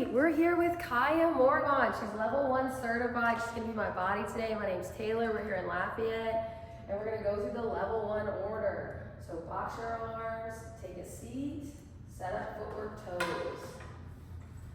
sweet. We're here with Kaya Morgan. She's level 1 certified. She's gonna be my body today. My name's Taylor. We're here in Lafayette, and we're gonna go through the level 1 order. So box your arms, take a seat, set up footwork toes.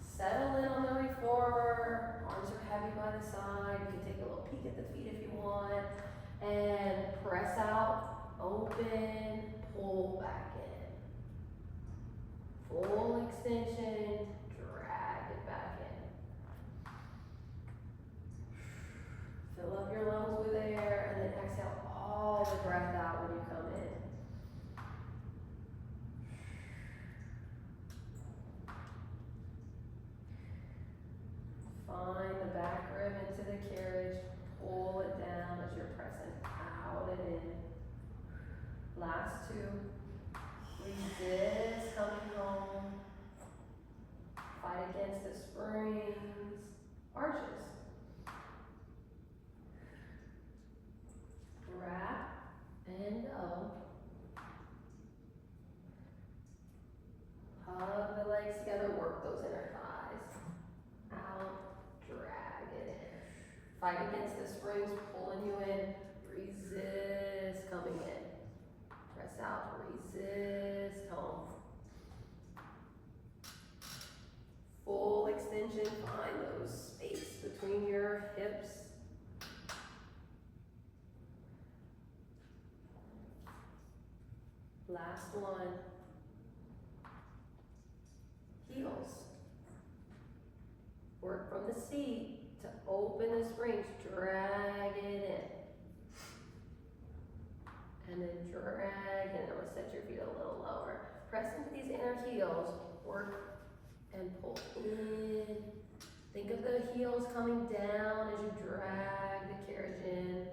Settle in on the reformer. Arms are heavy by the side. You can take a little peek at the feet if you want. And press out, open, pull back in. Full extension, drag it back in. Fill up your lungs with air, and then exhale all the breath out when you come in. Find the back rib into the carriage, pull it down as you're pressing out and in. Last two. Resist coming home. Fight against the springs. Arches. Wrap and go. Hug the legs together, work those inner thighs. Out, drag it in. Fight against the springs, pulling you in. Resist coming in. Press out, resist home. Full extension, find those space between your hips. Last one. Heels. Work from the seat to open the springs, drag it in. And then drag, and I'm gonna set your feet a little lower. Press into these inner heels, work and pull in. Think of the heels coming down as you drag the carriage in.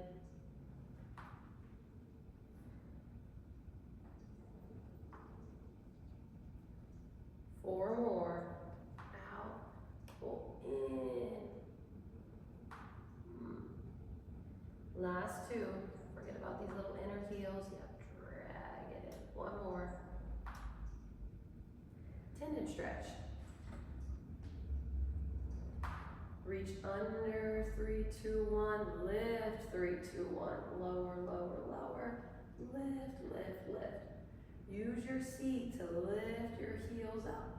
Four more. Out, pull in. Last two. Forget about these little inner heels. Yeah, drag it in. One more. Tendon stretch. Reach under, 3, 2, 1. Lift, 3, 2, 1. Lower, lower, lower. Lift, lift, lift. Use your seat to lift your heels up.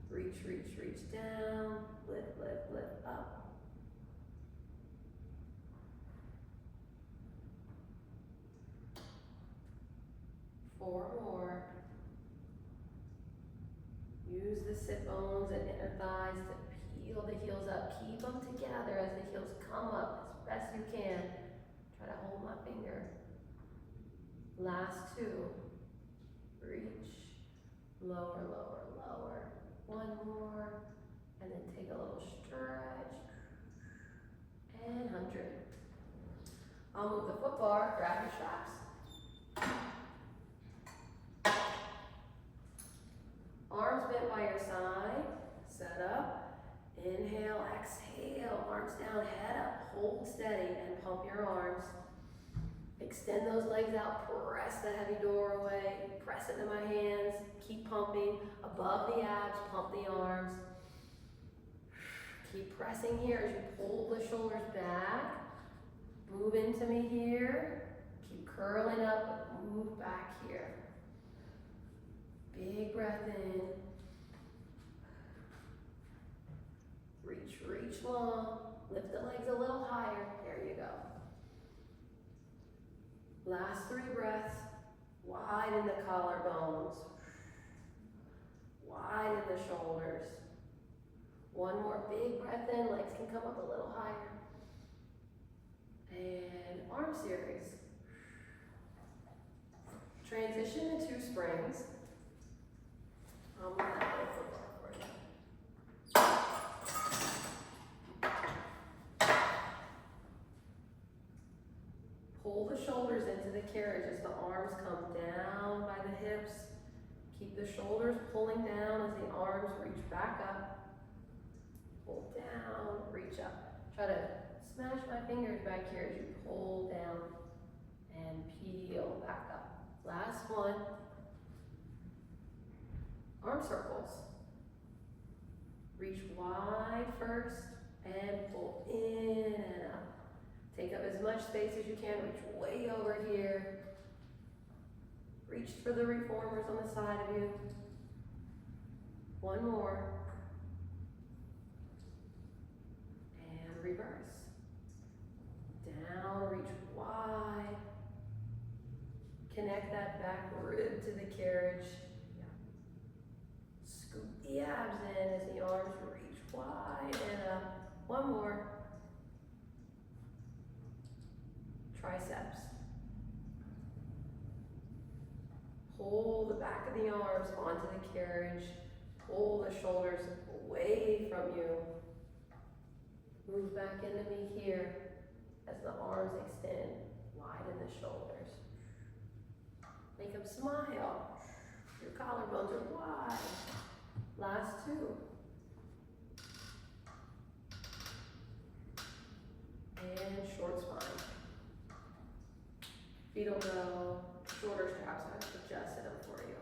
Reach, reach, reach down. Lift, lift, lift up. Four more. Use the sit bones and inner thighs to peel the heels up. Keep them together as the heels come up as best you can. Try to hold my finger. Last two. Reach. Lower, lower, lower. One more. And then take a little stretch. And 100. I'll move the foot bar. Grab your straps. Arms bent by your side, set up, inhale, exhale, arms down, head up, hold steady and pump your arms. Extend those legs out, press the heavy door away, press into my hands, keep pumping, above the abs, pump the arms. Keep pressing here as you pull the shoulders back, move into me here, keep curling up, move back here. Big breath in. Reach, reach long. Lift the legs a little higher. There you go. Last 3 breaths. Widen the collarbones. Widen the shoulders. One more big breath in. Legs can come up a little higher. And arm series. Transition to 2 springs. I'll move that little foot bar for you. Pull the shoulders into the carriage as the arms come down by the hips. Keep the shoulders pulling down as the arms reach back up. Pull down, reach up. Try to smash my fingers back here as you pull down and peel back up. Last one. Arm circles. Reach wide first and pull in and up. Take up as much space as you can. Reach way over here. Reach for the reformers on the side of you. One more. And reverse. Down, reach wide. Connect that back rib to the carriage. Scoop the abs in as the arms reach wide and up. One more. Triceps. Pull the back of the arms onto the carriage. Pull the shoulders away from you. Move back into me here as the arms extend. Widen the shoulders. Make them smile. Your collarbones are wide. Last two. And short spine. Feet will go shorter straps. I've adjusted them for you.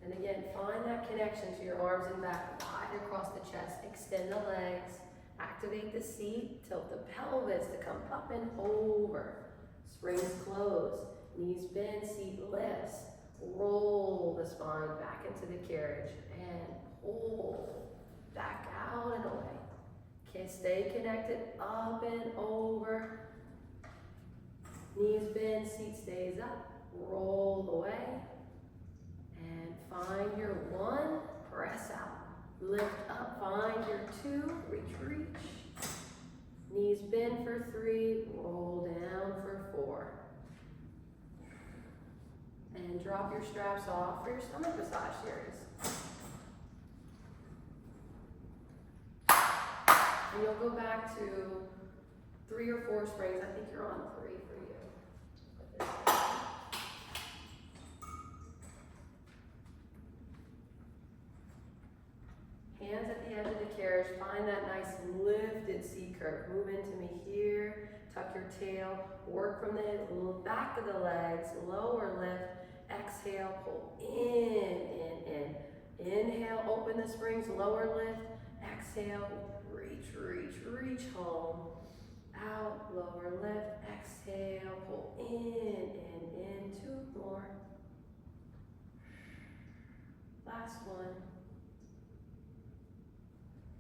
And again, find that connection to your arms and back wide across the chest. Extend the legs. Activate the seat. Tilt the pelvis to come up and over. Springs close. Knees bend, seat lifts. Roll the spine back into the carriage and pull back out and away. Okay, stay connected up and over. Knees bend, seat stays up. Roll away. And find your one, press out. Lift up, find your two, reach. Knees bend for three, roll down for four. And drop your straps off for your stomach massage series. And you'll go back to 3 or 4 springs. I think you're on 3 for you. Hands at the edge of the carriage. Find that nice lifted C curve. Move into me here. Tuck your tail. Work from the back of the legs. Lower lift. Exhale. Pull in. Inhale. Open the springs. Lower lift. Exhale. Reach home. Out. Lower lift. Exhale. Pull in. 2 more. Last one.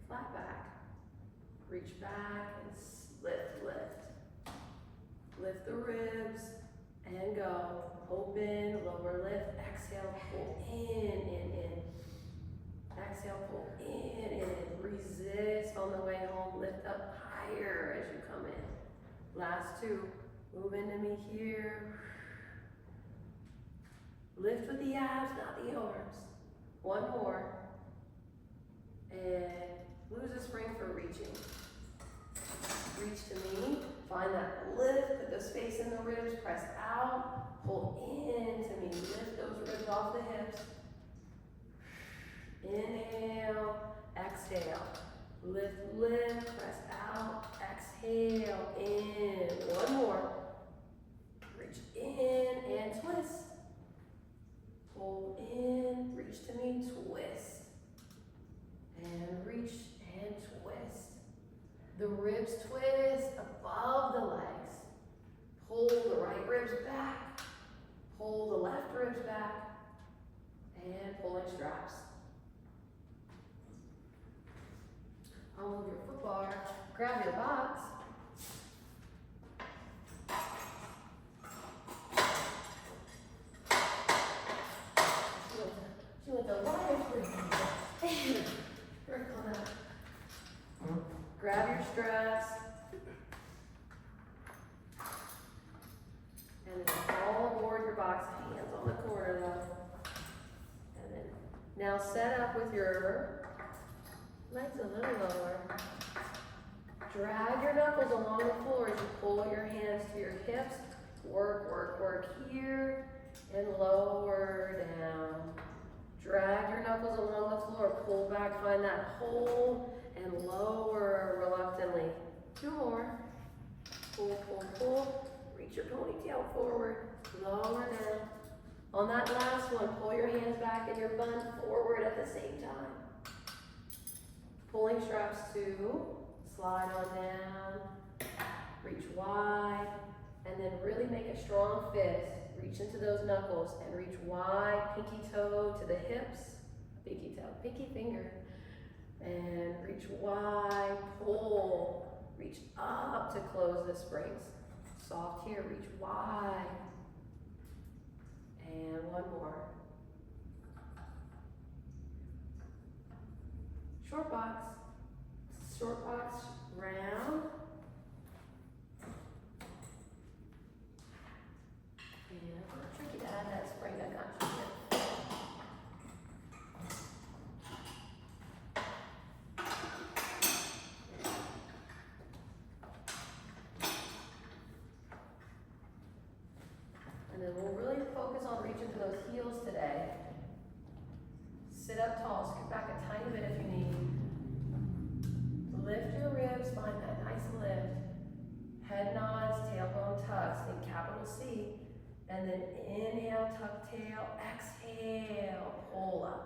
Flat back. Reach back and lift. Lift the ribs and go. Open, lower lift. Exhale, pull in. Exhale, pull in. Resist on the way home. Lift up higher as you come in. Last 2. Move into me here. Lift with the abs, not the arms. One more. And lose a spring for reaching. Reach to me. Find that lift. Put the space in the ribs. Press out. Pull in to me. Lift those ribs off the hips. Inhale. Exhale. Lift. Press out. Exhale. In. One more. Reach in and twist. Pull in. Reach to me. Twist. And reach and twist. The ribs twist above the legs. Pull the right ribs back. Pull the left ribs back. And pulling straps. I'll move your foot bar. Grab your box. She went the lion for you. Grab your straps. And then all aboard your box. Hands on the corner though. And then now set up with your legs a little lower. Drag your knuckles along the floor as you pull your hands to your hips. Work here and lower down. Drag your knuckles along the floor. Pull back, find that hold, and lower reluctantly. 2 more. Pull. reach your ponytail forward, lower down. On that last one, pull your hands back and your bun forward at the same time. Pulling straps 2, slide on down, reach wide, and then really make a strong fist. Reach into those knuckles and reach wide, pinky toe to the hips, pinky toe, pinky finger, and reach wide, pull, reach up to close the springs. Soft here, reach wide, and one more. Short box, round. And a little tricky to add that spring, I got you here. And then we'll really focus on reaching for those heels today. Sit up tall, scoot back a tiny bit if you need. Lift your ribs, find that nice lift. Head nods, tailbone tucks, think capital C. And then inhale, tuck tail, exhale, pull up.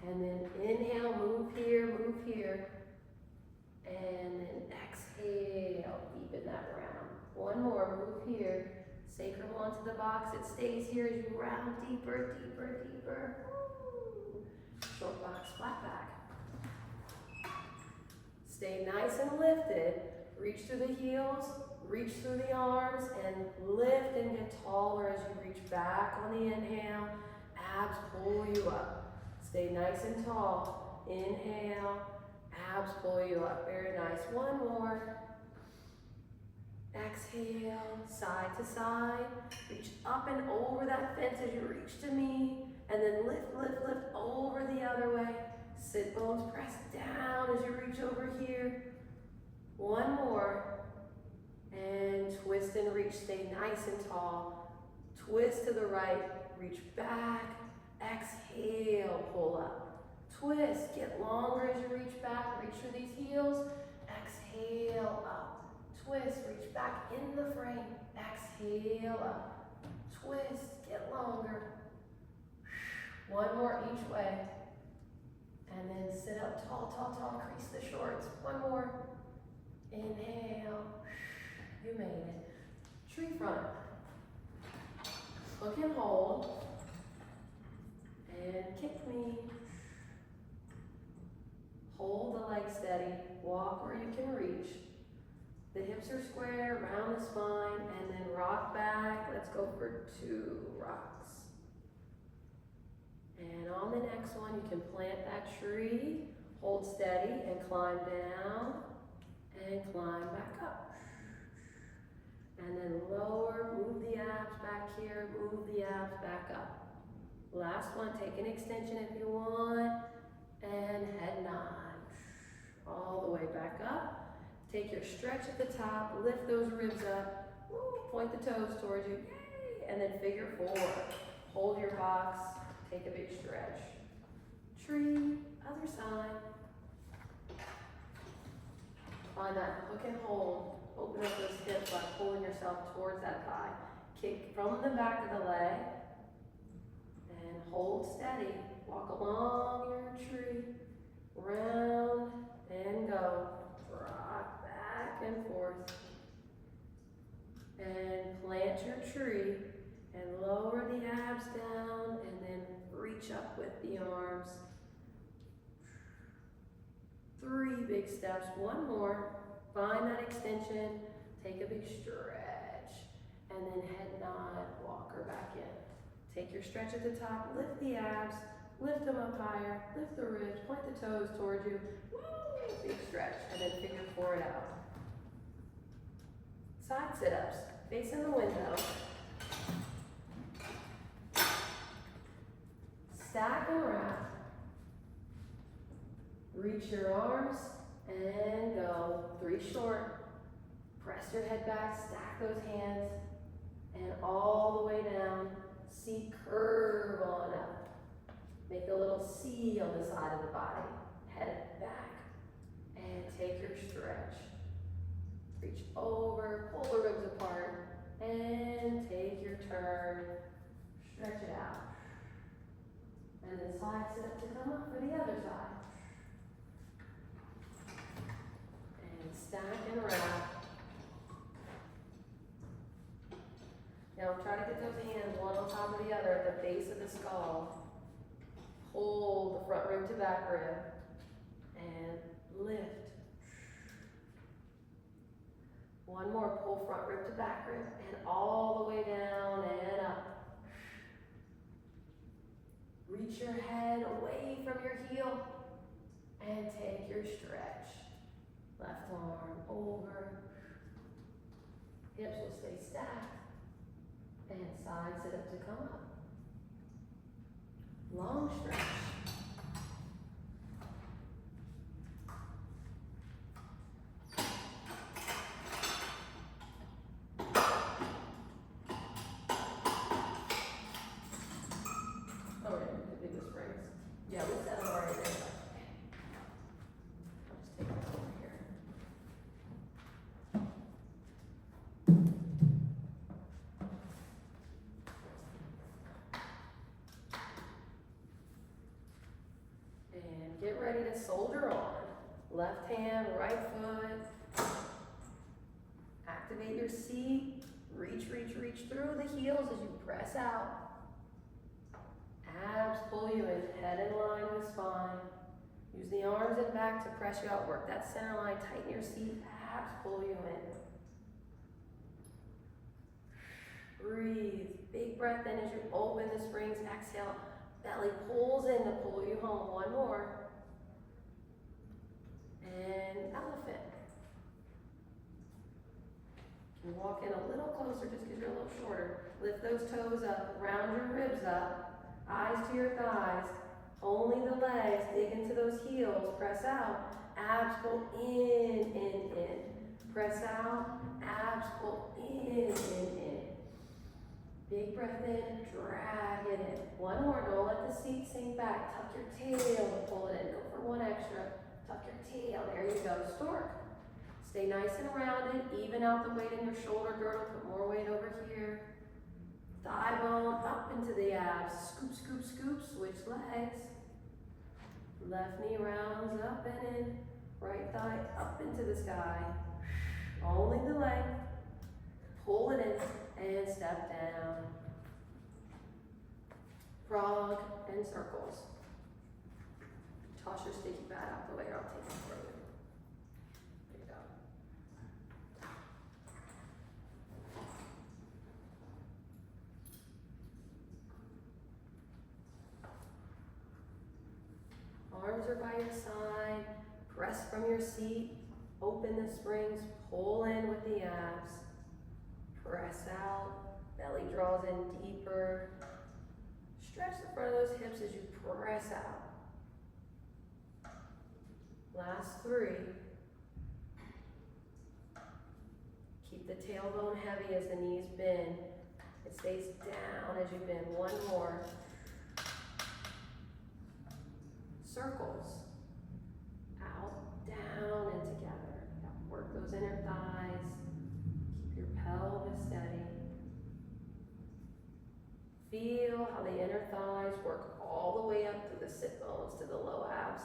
And then inhale, move here. And then exhale, deepen that round. One more, move here. Sacrum onto the box, it stays here as you round deeper. Woo. Short box, flat back. Stay nice and lifted. Reach through the heels, reach through the arms, and lift and get taller as you reach back on the inhale. Abs pull you up. Stay nice and tall. Inhale, abs pull you up. Very nice. One more. Exhale, side to side. Reach up and over that fence as you reach to me. And then lift over the other way. Sit bones press down as you reach over here. One more. And twist and reach. Stay nice and tall. Twist to the right. Reach back. Exhale, pull up. Twist. Get longer as you reach back. Reach through these heels. Exhale, up. Twist. Reach back in the frame. Exhale, up. Twist. Get longer. One more each way. And then sit up tall, crease the shorts. One more. Inhale. You made it. Tree front. Hook and hold. And kick me. Hold the leg steady. Walk where you can reach. The hips are square, round the spine, and then rock back. Let's go for 2 rocks. And on the next one, you can plant that tree, hold steady, and climb down, and climb back up. And then lower, move the abs back here, move the abs back up. Last one, take an extension if you want, and head nod. All the way back up. Take your stretch at the top, lift those ribs up, point the toes towards you, yay, and then figure 4. Hold your box, take a big stretch. Tree, other side. Find that hook and hold. Open up those hips by pulling yourself towards that thigh. Kick from the back of the leg, and hold steady. Walk along your tree, round and go. Rock back and forth. And plant your tree and lower the abs down and then reach up with the arms. 3 big steps, one more. Find that extension, take a big stretch, and then head nod, walk her back in. Take your stretch at the top, lift the abs, lift them up higher, lift the ribs, point the toes towards you. Woo! Big stretch, and then figure 4 it out. Side sit-ups, facing the window. Stack and wrap. Reach your arms and go. 3 short. Press your head back, stack those hands, and all the way down. C curve on up. Make a little C on the side of the body. Head back. And take your stretch. Reach over, pull the ribs apart, Stretch it out. And then side sit to come up for the other side. And stack and wrap. Now try to get those hands one on top of the other at the base of the skull. Hold the front rib to back rib. And lift. One more, pull front rib to back rib and all the way down and up. Reach your head away from your heel and take your stretch. Left arm over. Hips will stay stacked. And side sit up to come up. Long stretch. Yeah, we set them right there. I'll just take that over here. And get ready to soldier on. Left hand, right foot. Activate your seat. Reach, reach, reach through the heels as you press out. Abs pull you in, head in line with spine. Use the arms and back to press you out. Work that center line, tighten your seat, abs pull you in. Breathe, big breath in as you open the springs, exhale. Belly pulls in to pull you home. One more. And elephant. You can walk in a little closer just because you're a little shorter. Lift those toes up, round your ribs up. Eyes to your thighs, only the legs, dig into those heels, press out, abs pull in. Press out, abs pull in. Big breath in, drag it in. One more, don't let the seat sink back. Tuck your tail to pull it in. Go for one extra. Tuck your tail, there you go, stork. Stay nice and rounded, even out the weight in your shoulder girdle, put more weight over here. Thigh bone up into the abs. Scoop, scoop, scoop. Switch legs. Left knee rounds up and in. Right thigh up into the sky. Only the leg. Pull it in and step down. Frog and circles. Toss your sticky pad out the way or I'll take it for you. There you go. Arms are by your side, press from your seat, open the springs, pull in with the abs, press out, belly draws in deeper, stretch the front of those hips as you press out. Last 3. Keep the tailbone heavy as the knees bend. It stays down as you bend. One more. Circles. Out, down, and together. Work those inner thighs. Keep your pelvis steady. Feel how the inner thighs work all the way up to the sit bones, to the low abs.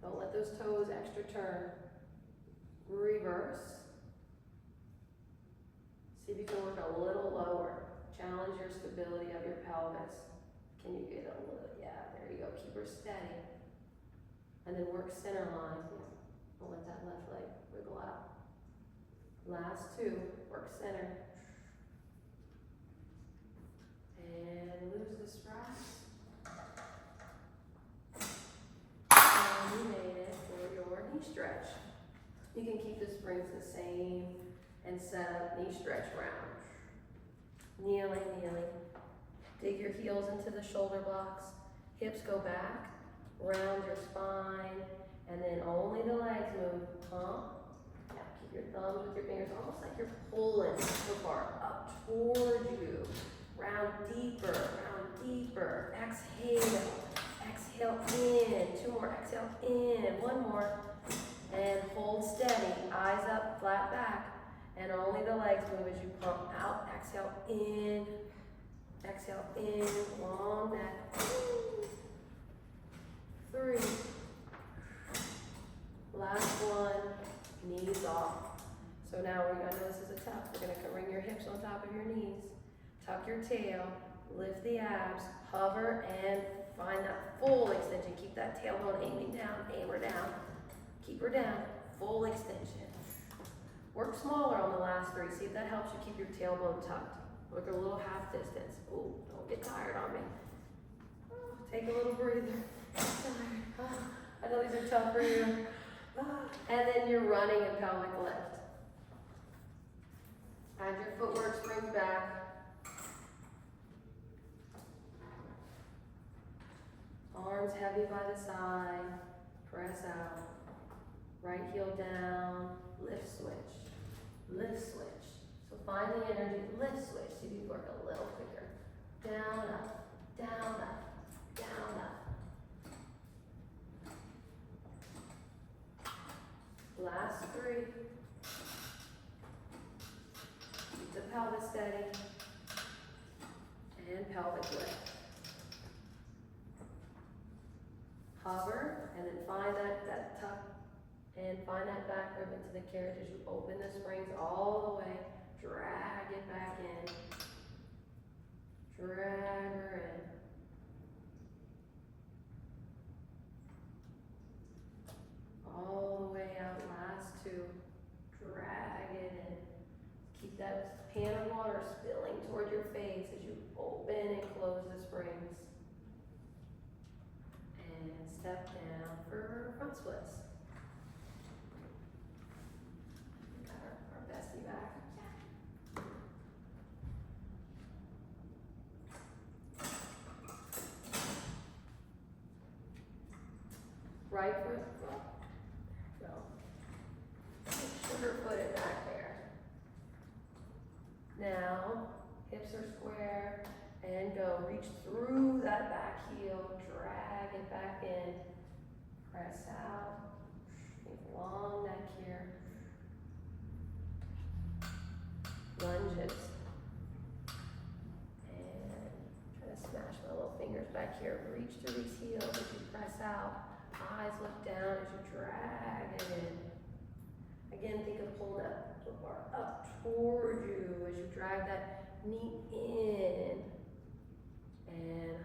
Don't let those toes extra turn. Reverse. See if you can work a little lower. Challenge your stability of your pelvis. Can you get a little, yeah, there you go. Keep her steady. And then work center line. Don't let that left leg wiggle out. Last 2, work center. And lose the straps. And you made it for your knee stretch. You can keep the springs the same and set up knee stretch round. Kneeling, kneeling. Dig your heels into the shoulder blocks. Hips go back. Round your spine. And then only the legs move. Yeah, keep your thumbs with your fingers almost like you're pulling so far up toward you. Round deeper, round deeper. Exhale. Exhale in. 2 more. Exhale in. 1 more. And hold steady. Eyes up, flat back. And only the legs move as you pump out. Exhale in. Exhale in, long neck. 3. Last one, knees off. So now I know this is a tough. We're gonna bring your hips on top of your knees. Tuck your tail, lift the abs, hover, and find that full extension. Keep that tailbone aiming down, aim her down. Keep her down, full extension. Work smaller on the last 3. See if that helps you keep your tailbone tucked. Look a little half distance. Ooh, don't get tired on me. Take a little breather. I know these are tough for you. And then you're running a pelvic lift. As your footwork springs back. Arms heavy by the side. Press out. Right heel down. Lift switch. Lift switch. So find the energy. Lift switch. See if you can work a little quicker. Down, up. Down, up. Down, up. Last 3. Keep the pelvis steady. And pelvic lift. Hover, and then find that tuck, and find that back rib into the carriage as you open the springs all the way. Drag it back in. Drag her in. All the way out, last 2. Drag it in. Keep that pan of water spilling toward your face as you open and close the springs. And step down for front splits. We got our bestie back. Right foot. Go. Sugar foot it back there. Now, hips are square, and go. Reach through that back heel, drag it back in, press out. Think long neck here. Lunges. And try to smash my little fingers back here. Reach through these heels as you press out. Eyes look down as you drag it in. Again, think of pulling that bar up toward you as you drag that knee in. And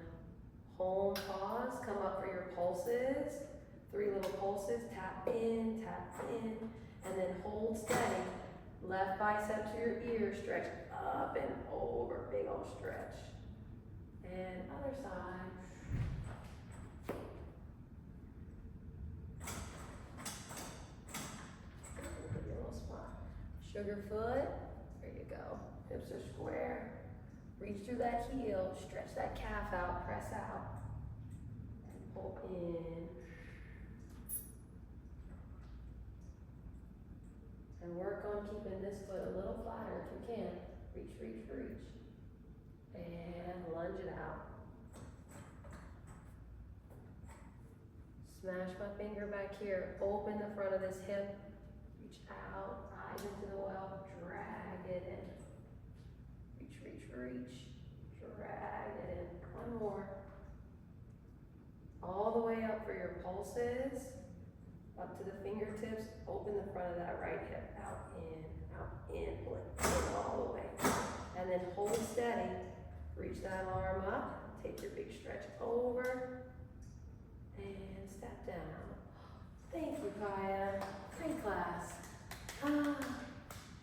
hold, pause, come up for your pulses. 3 little pulses, tap in, and then hold steady. Left bicep to your ear, stretch up and over, big old stretch. And other side. Give you a little spot. Sugar foot, there you go. Hips are square. Reach through that heel, stretch that calf out, press out, and pull in. And work on keeping this foot a little flatter if you can. Reach, reach, reach. And lunge it out. Smash my finger back here, open the front of this hip, reach out, eyes into the well, drag it in. Reach, drag it in. 1 more. All the way up for your pulses, up to the fingertips, open the front of that right hip, out, in, pull it in all the way. And then hold steady, reach that arm up, take your big stretch over, and step down. Thank you, Kaya. Great class.